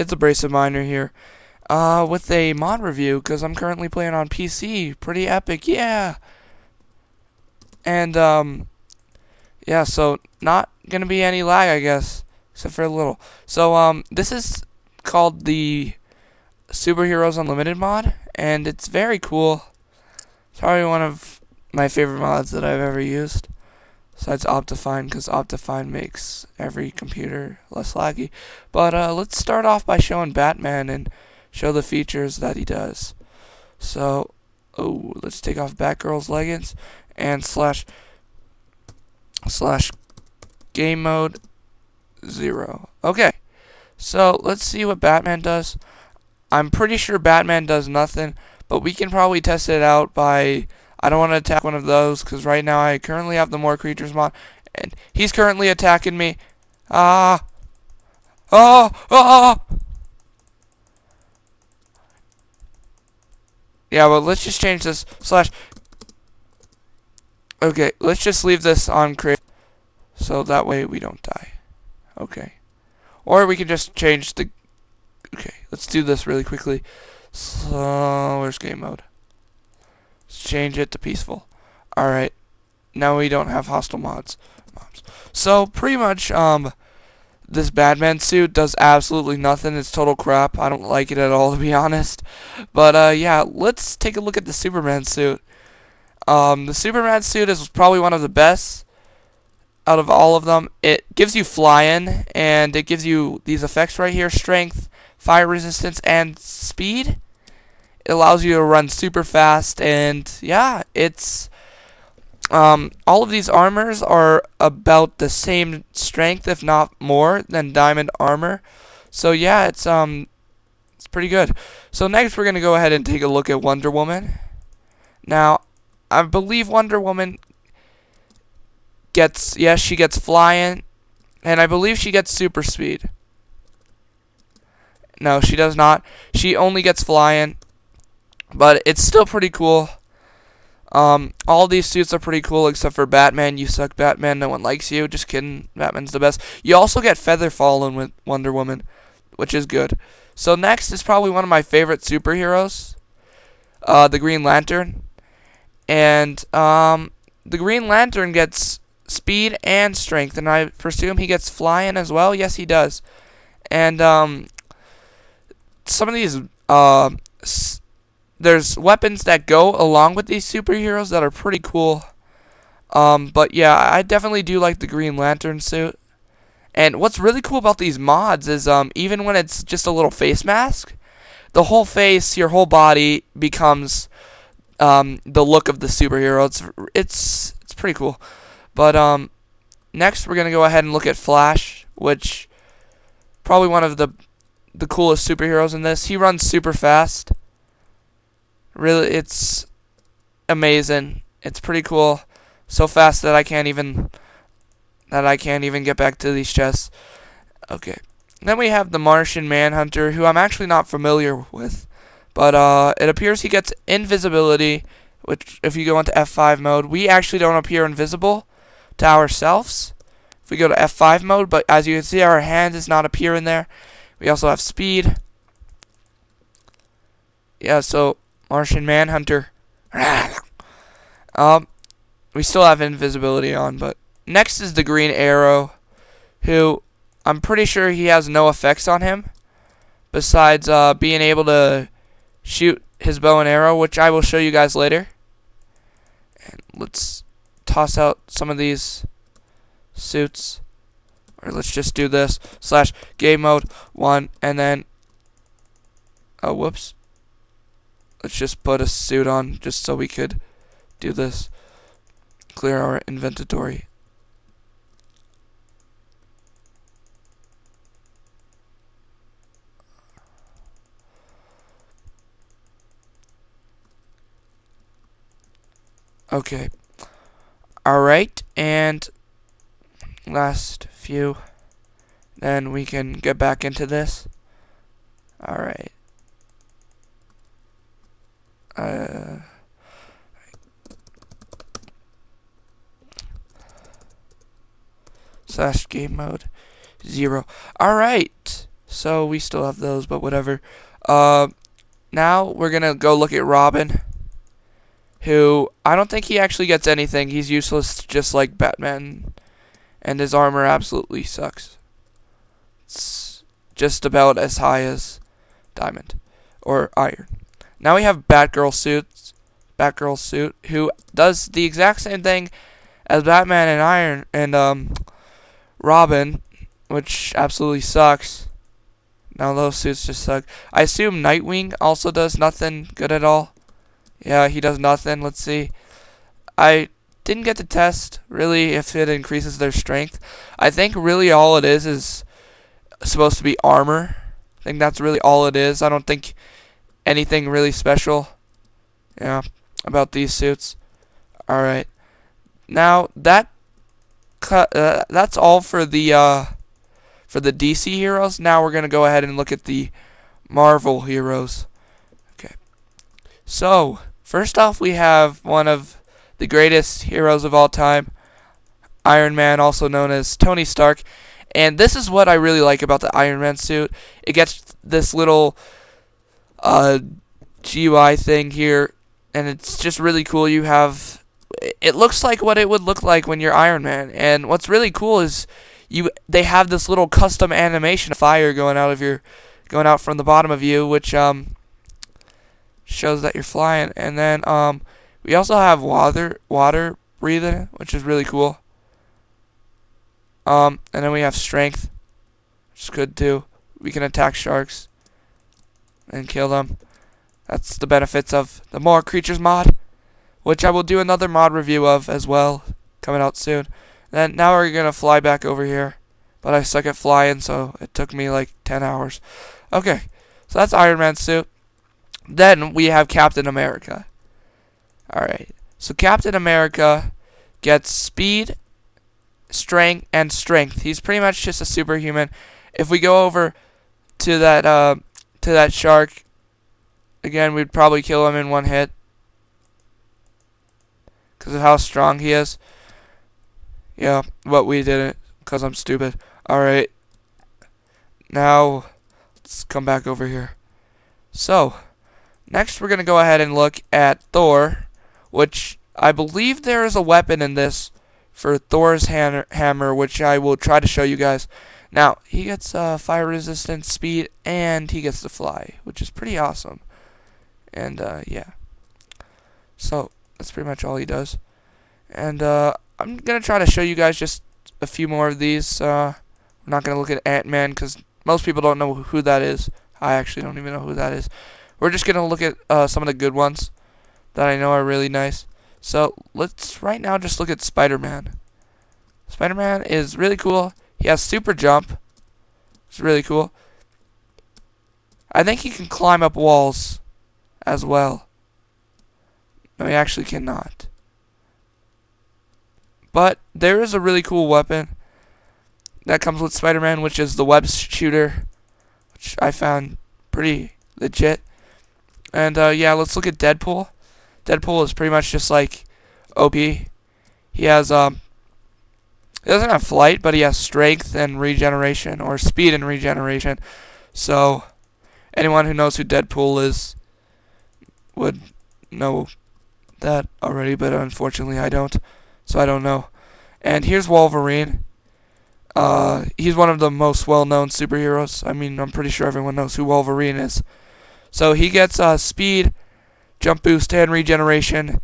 it's Abrasive Miner here, with a mod review, because I'm currently playing on PC. Pretty epic, yeah! And, yeah, so not gonna be any lag, I guess, except for a little. So, this is called the Superheroes Unlimited mod, and it's very cool. It's probably one of my favorite mods that I've ever used. Besides Optifine, because Optifine makes every computer less laggy. But let's start off by showing Batman and show the features that he does. So, let's take off Batgirl's leggings and slash game mode 0. Okay, so let's see what Batman does. I'm pretty sure Batman does nothing, but we can probably test it out by... I don't want to attack one of those, because right now I currently have the More Creatures mod, and he's currently attacking me. Ah! Oh! Oh! Yeah, but let's just change this slash... Okay, let's just leave this on create, so that way we don't die. Okay. Or we can just change the... Okay, let's do this really quickly. So, where's game mode? Let's change it to peaceful. Alright. Now we don't have hostile mods. So, pretty much, this Batman suit does absolutely nothing. It's total crap. I don't like it at all, to be honest. But, yeah, let's take a look at the Superman suit. The Superman suit is probably one of the best out of all of them. It gives you flying, and it gives you these effects right here: strength, fire resistance, and speed. It allows you to run super fast, and yeah, it's all of these armors are about the same strength, if not more, than diamond armor. So yeah, it's pretty good. So next we're gonna go ahead and take a look at Wonder Woman. Now, I believe Wonder Woman gets, yes, she gets flying, and I believe she gets super speed. No, she does not. She only gets flying. But it's still pretty cool. All these suits are pretty cool except for Batman. You suck, Batman. No one likes you. Just kidding. Batman's the best. You also get feather falling with Wonder Woman, which is good. So next is probably one of my favorite superheroes, the Green Lantern. And the Green Lantern gets speed and strength, and I presume he gets flying as well. Yes, he does. And some of these there's weapons that go along with these superheroes that are pretty cool. But yeah, I definitely do like the Green Lantern suit. And what's really cool about these mods is even when it's just a little face mask, the whole face, your whole body becomes the look of the superhero. It's pretty cool. But next we're gonna go ahead and look at Flash, which probably one of the coolest superheroes in this. He runs super fast. Really, it's amazing. It's pretty cool. So fast that I can't even get back to these chests. Okay. Then we have the Martian Manhunter, who I'm actually not familiar with. But it appears he gets invisibility, which if you go into F5 mode, we actually don't appear invisible to ourselves if we go to F5 mode, but as you can see, our hand does not appear in there. We also have speed. Yeah, so Martian Manhunter. We still have invisibility on, but next is the Green Arrow, who I'm pretty sure he has no effects on him besides being able to shoot his bow and arrow, which I will show you guys later. And let's toss out some of these suits, or let's just do this slash game mode 1, and then whoops. Let's just put a suit on just so we could do this. Clear our inventory. Okay. Alright, and last few. Then we can get back into this. Alright. Slash game mode 0. Alright. So we still have those, but whatever. Now we're gonna go look at Robin, who I don't think he actually gets anything. He's useless, just like Batman, and his armor absolutely sucks. It's just about as high as diamond or iron. Now we have Batgirl suit, who does the exact same thing as Batman and Iron and Robin, which absolutely sucks. Now those suits just suck. I assume Nightwing also does nothing good at all. Yeah, he does nothing. Let's see. I didn't get to test really if it increases their strength. I think really all it is supposed to be armor. I think that's really all it is. I don't think anything really special, yeah, about these suits. All right. Now that's all for the DC heroes. Now we're gonna go ahead and look at the Marvel heroes. Okay. So first off, we have one of the greatest heroes of all time, Iron Man, also known as Tony Stark. And this is what I really like about the Iron Man suit. It gets this little GUI thing here, and it's just really cool. It looks like what it would look like when you're Iron Man. And what's really cool is they have this little custom animation of fire going out from the bottom of you, which shows that you're flying. And then we also have water breathing, which is really cool. And then we have strength, which is good too. We can attack sharks and kill them. That's the benefits of the More Creatures mod, which I will do another mod review of as well, coming out soon. Then now we're gonna fly back over here, but I suck at flying, so it took me like 10 hours. Okay, so that's Iron Man's suit. Then we have Captain America. Alright, so Captain America gets speed, strength, and strength. He's pretty much just a superhuman. If we go over to that shark, again, we'd probably kill him in one hit because of how strong he is. Yeah, but we didn't because I'm stupid. Alright, now let's come back over here. So, next we're going to go ahead and look at Thor, which I believe there is a weapon in this for Thor's hammer, which I will try to show you guys. Now, he gets fire resistance, speed, and he gets to fly, which is pretty awesome. And, yeah. So, that's pretty much all he does. And, I'm going to try to show you guys just a few more of these. We're not going to look at Ant-Man, because most people don't know who that is. I actually don't even know who that is. We're just going to look at some of the good ones that I know are really nice. So, let's right now just look at Spider-Man. Spider-Man is really cool. He has super jump. It's really cool. I think he can climb up walls as well. No, he actually cannot. But there is a really cool weapon that comes with Spider-Man, which is the web shooter, which I found pretty legit. And yeah, let's look at Deadpool. Deadpool is pretty much just like OP. He has he doesn't have flight, but he has strength and regeneration, or speed and regeneration. So anyone who knows who Deadpool is would know that already, but unfortunately I don't. So I don't know. And here's Wolverine. He's one of the most well-known superheroes. I mean, I'm pretty sure everyone knows who Wolverine is. So he gets speed, jump boost, and regeneration.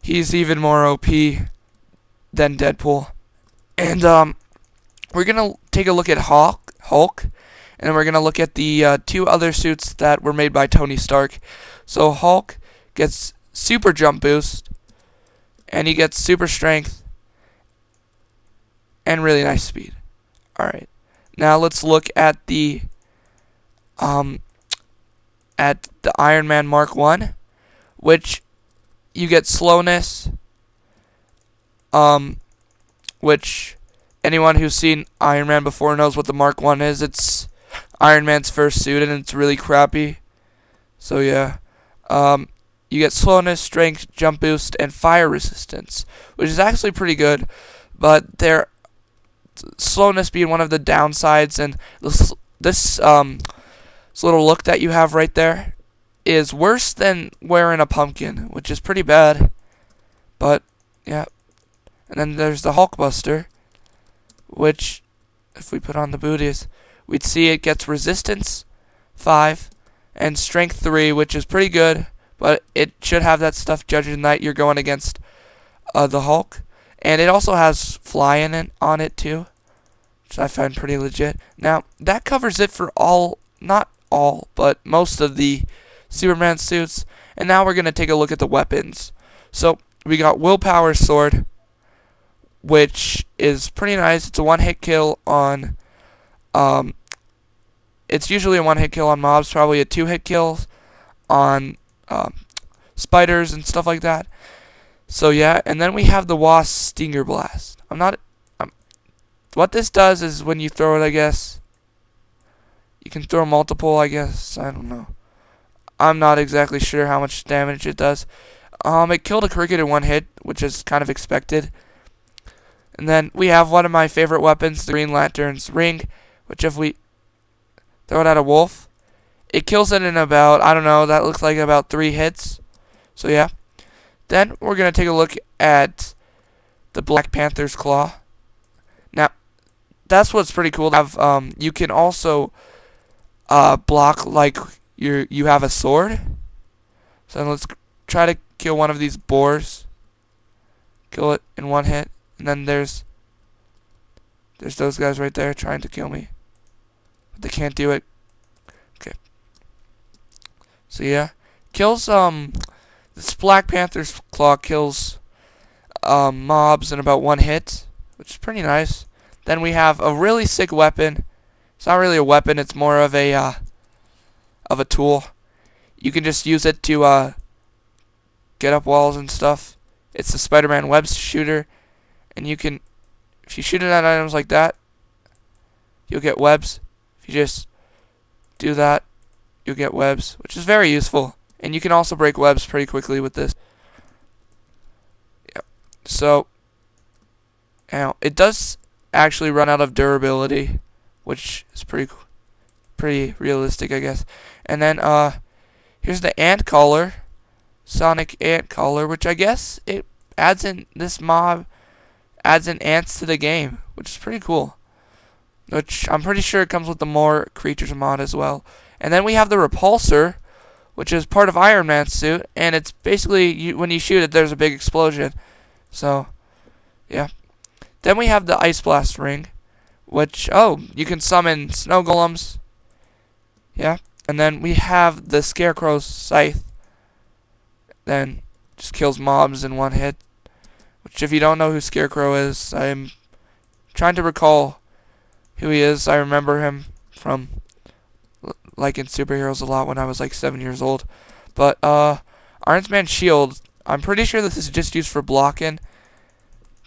He's even more OP than Deadpool. And we're going to take a look at Hulk. And then we're going to look at the two other suits that were made by Tony Stark. So Hulk gets super jump boost. And he gets super strength. And really nice speed. Alright. Now let's look at the Iron Man Mark 1, which you get slowness, which anyone who's seen Iron Man before knows what the Mark 1 is. It's Iron Man's first suit, and it's really crappy. So yeah, you get slowness, strength, jump boost, and fire resistance, which is actually pretty good, but slowness being one of the downsides, and this little look that you have right there is worse than wearing a pumpkin, which is pretty bad. But yeah, and then there's the Hulkbuster, which if we put on the booties, we'd see it gets resistance 5 and strength 3, which is pretty good. But it should have that stuff judging that you're going against the Hulk, and it also has flying on it too, which I find pretty legit. Now that covers it for all, not all, but most of the Superman suits. And now we're gonna take a look at the weapons. So we got Willpower Sword, which is pretty nice. It's a one-hit kill on, it's usually a one-hit kill on mobs, probably a two-hit kill on spiders and stuff like that. So yeah, and then we have the Wasp Stinger Blast. What this does is when you throw it, I guess, you can throw multiple, I guess, I don't know. I'm not exactly sure how much damage it does. It killed a cricket in one hit, which is kind of expected. And then we have one of my favorite weapons, the Green Lantern's Ring, which if we throw it at a wolf, it kills it in about, I don't know, that looks like about 3 hits. So yeah. Then we're going to take a look at the Black Panther's Claw. Now, that's what's pretty cool. You can also block like you have a sword. So let's try to kill one of these boars. Kill it in one hit. And then there's those guys right there trying to kill me. But they can't do it. Okay. So yeah. Kills this Black Panther's Claw kills mobs in about 1 hit, which is pretty nice. Then we have a really sick weapon. It's not really a weapon, it's more of a tool. You can just use it to get up walls and stuff. It's the Spider-Man web shooter, and you can, if you shoot it at items like that, you'll get webs. If you just do that, you'll get webs, which is very useful. And you can also break webs pretty quickly with this. Yep. So, now it does actually run out of durability, which is pretty realistic, I guess. And then here's the Ant Caller, Sonic Ant Caller, which I guess it adds in, this mob adds in ants to the game, which is pretty cool. Which I'm pretty sure it comes with the More Creatures mod as well. And then we have the Repulsor, which is part of Iron Man's suit, and it's basically, when you shoot it, there's a big explosion. So, yeah. Then we have the Ice Blast Ring, which, you can summon snow golems. Yeah. And then we have the Scarecrow's Scythe. Then just kills mobs in 1 hit. Which, if you don't know who Scarecrow is, I'm trying to recall who he is. I remember him from liking superheroes a lot when I was like 7 years old. But Iron Man's shield, I'm pretty sure this is just used for blocking.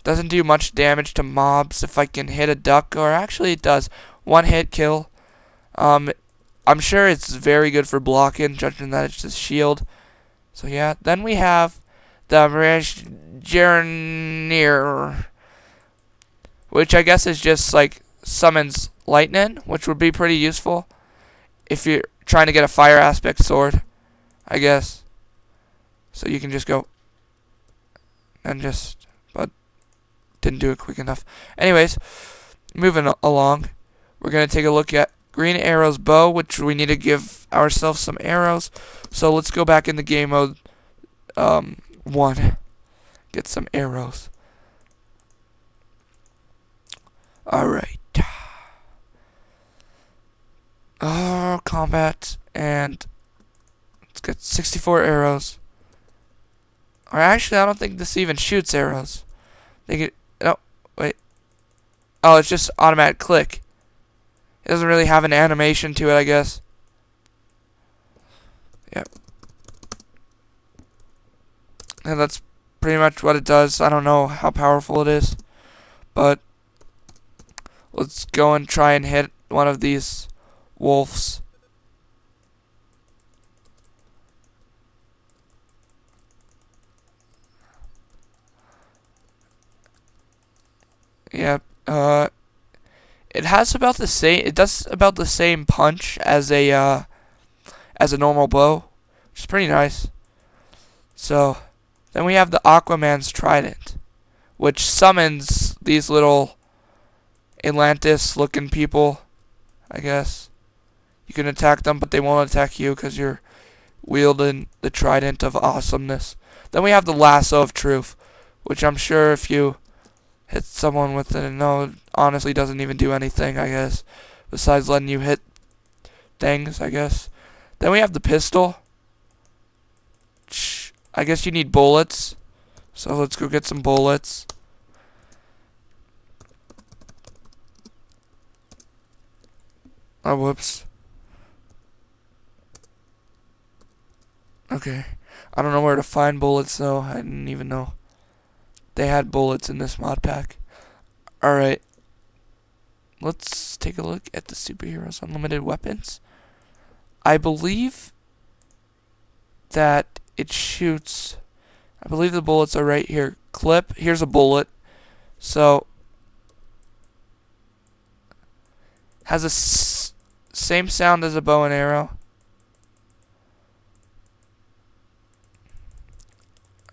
Doesn't do much damage to mobs if I can hit a duck, or actually it does. 1 hit kill. I'm sure it's very good for blocking, judging that it's just shield. So yeah, then we have the Jarnier, which I guess is just like summons lightning, which would be pretty useful if you're trying to get a fire aspect sword, I guess. So you can just go and just, but didn't do it quick enough. Anyways, moving along, we're going to take a look at Green Arrow's bow, which we need to give ourselves some arrows. So let's go back in the game mode 1. Get some arrows. Alright. Combat, and let's get 64 arrows. Or actually, I don't think this even shoots arrows. No, wait. Oh, it's just automatic click. It doesn't really have an animation to it, I guess. Yep. And that's pretty much what it does. I don't know how powerful it is, but let's go and try and hit one of these wolves. Yep. It has about the same. It does about the same punch as a normal bow, which is pretty nice. So then we have the Aquaman's trident, which summons these little Atlantis-looking people. I guess you can attack them, but they won't attack you because you're wielding the trident of awesomeness. Then we have the lasso of truth, which I'm sure if you hit someone with it, no, it honestly doesn't even do anything, I guess, besides letting you hit things, I guess. Then we have the pistol. I guess you need bullets, so let's go get some bullets. Oh, whoops. Okay. I don't know where to find bullets, though. I didn't even know they had bullets in this mod pack. Alright. Let's take a look at the Superheroes Unlimited Weapons. I believe that it shoots... I believe the bullets are right here. Clip. Here's a bullet. So... has a same sound as a bow and arrow.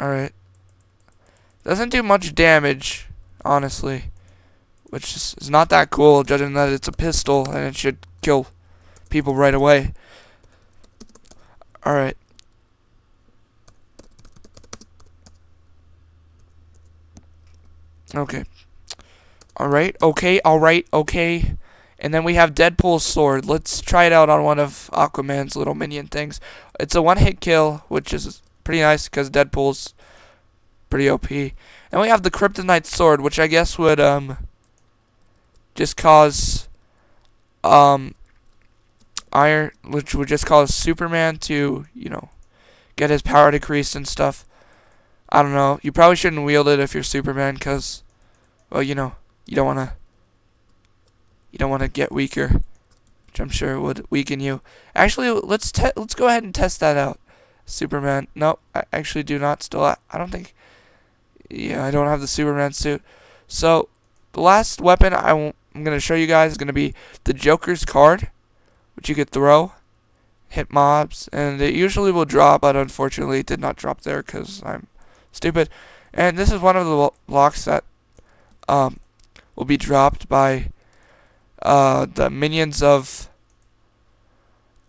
Alright. Doesn't do much damage, honestly. Which is not that cool, judging that it's a pistol and it should kill people right away. Alright. Okay. Alright, okay. And then we have Deadpool's sword. Let's try it out on one of Aquaman's little minion things. It's a one-hit kill, which is pretty nice because Deadpool's pretty OP. And we have the Kryptonite sword, which I guess would just cause which would just cause Superman to, get his power decreased and stuff. I don't know. You probably shouldn't wield it if you're Superman, because, well, you don't want to get weaker, which I'm sure would weaken you. Actually, let's go ahead and test that out. Superman. No, I actually do not still. I don't think. Yeah, I don't have the Superman suit. So, the last weapon I'm going to show you guys is going to be the Joker's card, which you could throw, hit mobs, and it usually will drop, but unfortunately it did not drop there because I'm stupid. And this is one of the blocks that will be dropped by the minions of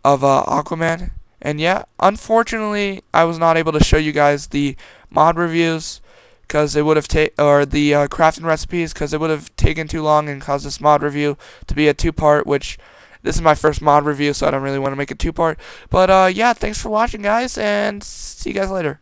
Aquaman. And yeah, unfortunately, I was not able to show you guys the mod reviews because it would have or the crafting recipes, because it would have taken too long and caused this mod review to be a two-part, which this is my first mod review, so I don't really want to make a two-part. But yeah, thanks for watching, guys, and see you guys later.